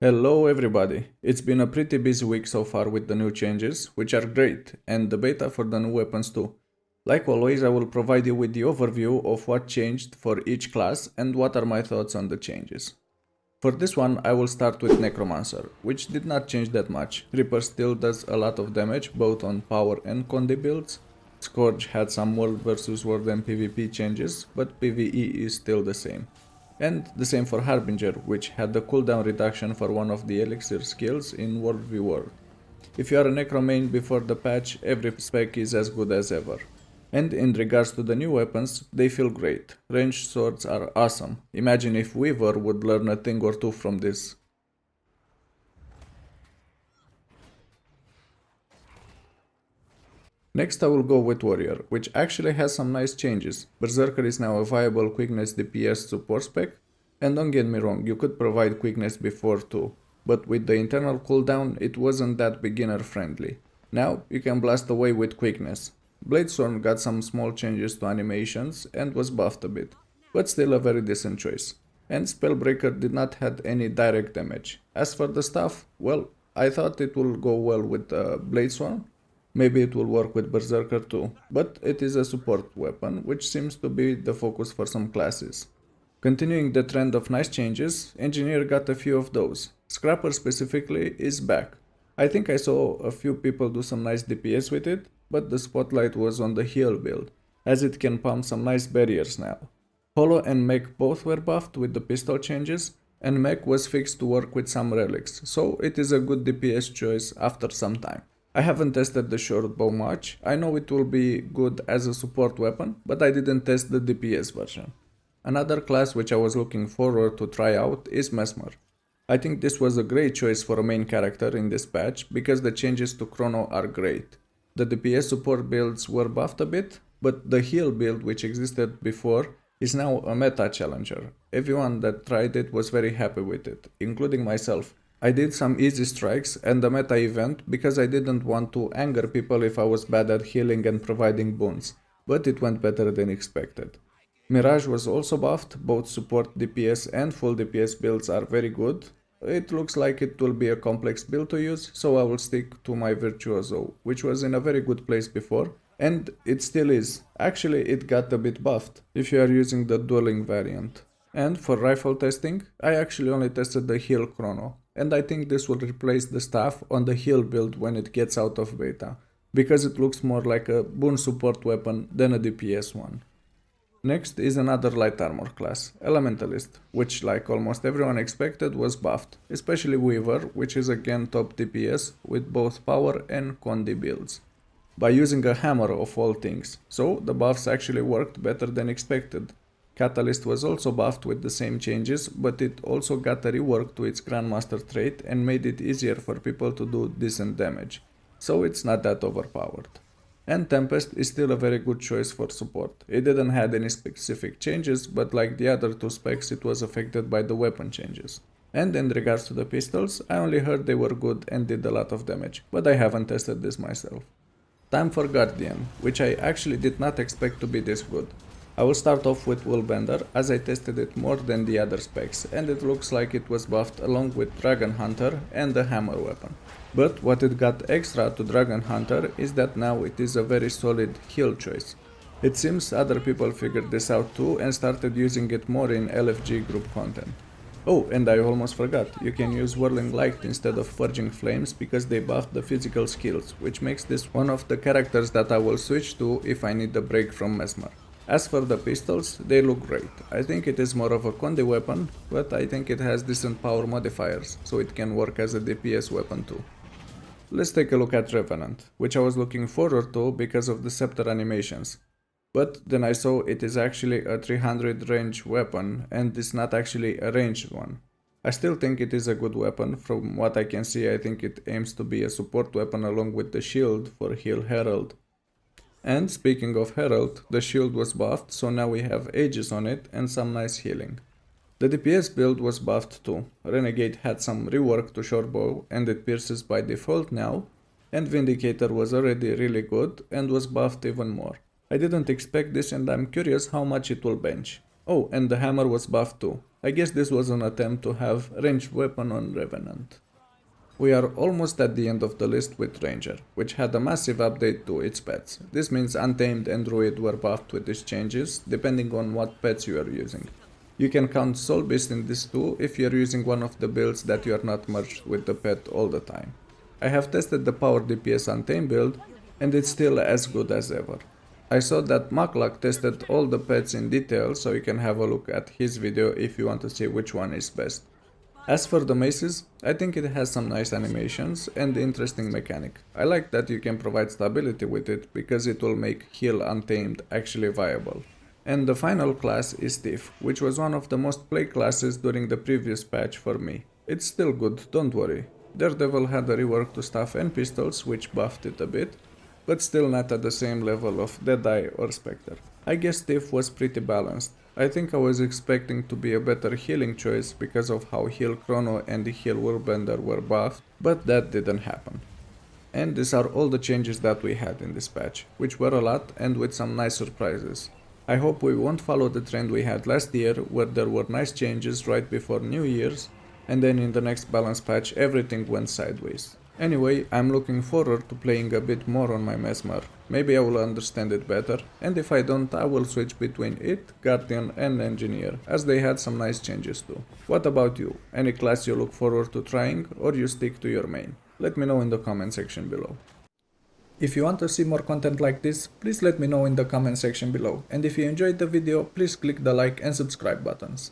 Hello everybody! It's been a pretty busy week so far with the new changes, which are great, and the beta for the new weapons too. Like always, I will provide you with the overview of what changed for each class and what are my thoughts on the changes. For this one, I will start with Necromancer, which did not change that much. Reaper still does a lot of damage, both on power and condi builds. Scourge had some world versus world and PvP changes, but PvE is still the same. And the same for Harbinger, which had the cooldown reduction for one of the elixir skills in World v World. If you are a Necro main before the patch, every spec is as good as ever. And in regards to the new weapons, they feel great. Ranged swords are awesome. Imagine if Weaver would learn a thing or two from this. Next I will go with Warrior, which actually has some nice changes. Berserker is now a viable quickness DPS support spec, and don't get me wrong, you could provide quickness before too, but with the internal cooldown it wasn't that beginner friendly. Now you can blast away with quickness. Bladestorm got some small changes to animations and was buffed a bit, but still a very decent choice. And Spellbreaker did not have any direct damage. As for the staff, well, I thought it will go well with Bladestorm. Maybe it will work with Berserker too, but it is a support weapon, which seems to be the focus for some classes. Continuing the trend of nice changes, Engineer got a few of those. Scrapper specifically is back. I think I saw a few people do some nice DPS with it, but the spotlight was on the heal build, as it can pump some nice barriers now. Holo and Mech both were buffed with the pistol changes, and Mech was fixed to work with some relics, so it is a good DPS choice after some time. I haven't tested the short bow much. I know it will be good as a support weapon, but I didn't test the DPS version. Another class which I was looking forward to try out is Mesmer. I think this was a great choice for a main character in this patch because the changes to Chrono are great. The DPS support builds were buffed a bit, but the heal build which existed before is now a meta challenger. Everyone that tried it was very happy with it, including myself. I did some easy strikes and the meta event because I didn't want to anger people if I was bad at healing and providing boons, but it went better than expected. Mirage was also buffed, both support DPS and full DPS builds are very good. It looks like it will be a complex build to use, so I will stick to my Virtuoso, which was in a very good place before, and it still is. Actually, it got a bit buffed if you are using the dueling variant. And for rifle testing, I actually only tested the heal chrono, and I think this will replace the staff on the heal build when it gets out of beta, because it looks more like a boon support weapon than a DPS one. Next is another light armor class, Elementalist, which like almost everyone expected was buffed, especially Weaver, which is again top DPS with both power and condi builds, by using a hammer of all things, so the buffs actually worked better than expected. Catalyst was also buffed with the same changes, but it also got a rework to its Grandmaster trait and made it easier for people to do decent damage, so it's not that overpowered. And Tempest is still a very good choice for support. It didn't have any specific changes, but like the other two specs it was affected by the weapon changes. And in regards to the pistols, I only heard they were good and did a lot of damage, but I haven't tested this myself. Time for Guardian, which I actually did not expect to be this good. I will start off with Woolbender as I tested it more than the other specs and it looks like it was buffed along with Dragon Hunter and the hammer weapon. But what it got extra to Dragon Hunter is that now it is a very solid heal choice. It seems other people figured this out too and started using it more in LFG group content. Oh, and I almost forgot, you can use Whirling Light instead of Forging Flames because they buffed the physical skills, which makes this one of the characters that I will switch to if I need a break from Mesmer. As for the pistols, they look great. I think it is more of a condi weapon, but I think it has decent power modifiers, so it can work as a DPS weapon too. Let's take a look at Revenant, which I was looking forward to because of the scepter animations. But then I saw it is actually a 300 range weapon and it's not actually a ranged one. I still think it is a good weapon. From what I can see, I think it aims to be a support weapon along with the shield for Heal Herald. And speaking of Herald, the shield was buffed, so now we have Aegis on it and some nice healing. The DPS build was buffed too. Renegade had some rework to shortbow and it pierces by default now, and Vindicator was already really good and was buffed even more. I didn't expect this and I'm curious how much it will bench. Oh, and the hammer was buffed too. I guess this was an attempt to have ranged weapon on Revenant. We are almost at the end of the list with Ranger, which had a massive update to its pets. This means Untamed and Druid were buffed with these changes, depending on what pets you are using. You can count Soul Beast in this too if you are using one of the builds that you are not merged with the pet all the time. I have tested the Power DPS Untamed build, and it's still as good as ever. I saw that Maklak tested all the pets in detail, so you can have a look at his video if you want to see which one is best. As for the maces, I think it has some nice animations and interesting mechanic. I like that you can provide stability with it because it will make Heal Untamed actually viable. And the final class is Thief, which was one of the most played classes during the previous patch for me. It's still good, don't worry. Daredevil had a rework to staff and pistols, which buffed it a bit, but still not at the same level of Deadeye or Spectre. I guess Thief was pretty balanced. I think I was expecting to be a better healing choice because of how Heal Chrono and the Heal Willbender were buffed, but that didn't happen. And these are all the changes that we had in this patch, which were a lot and with some nice surprises. I hope we won't follow the trend we had last year, where there were nice changes right before New Year's, and then in the next balance patch everything went sideways. Anyway, I'm looking forward to playing a bit more on my Mesmer. Maybe I will understand it better, and if I don't, I will switch between it, Guardian and Engineer, as they had some nice changes too. What about you? Any class you look forward to trying, or you stick to your main? Let me know in the comment section below. If you want to see more content like this, please let me know in the comment section below, and if you enjoyed the video, please click the like and subscribe buttons.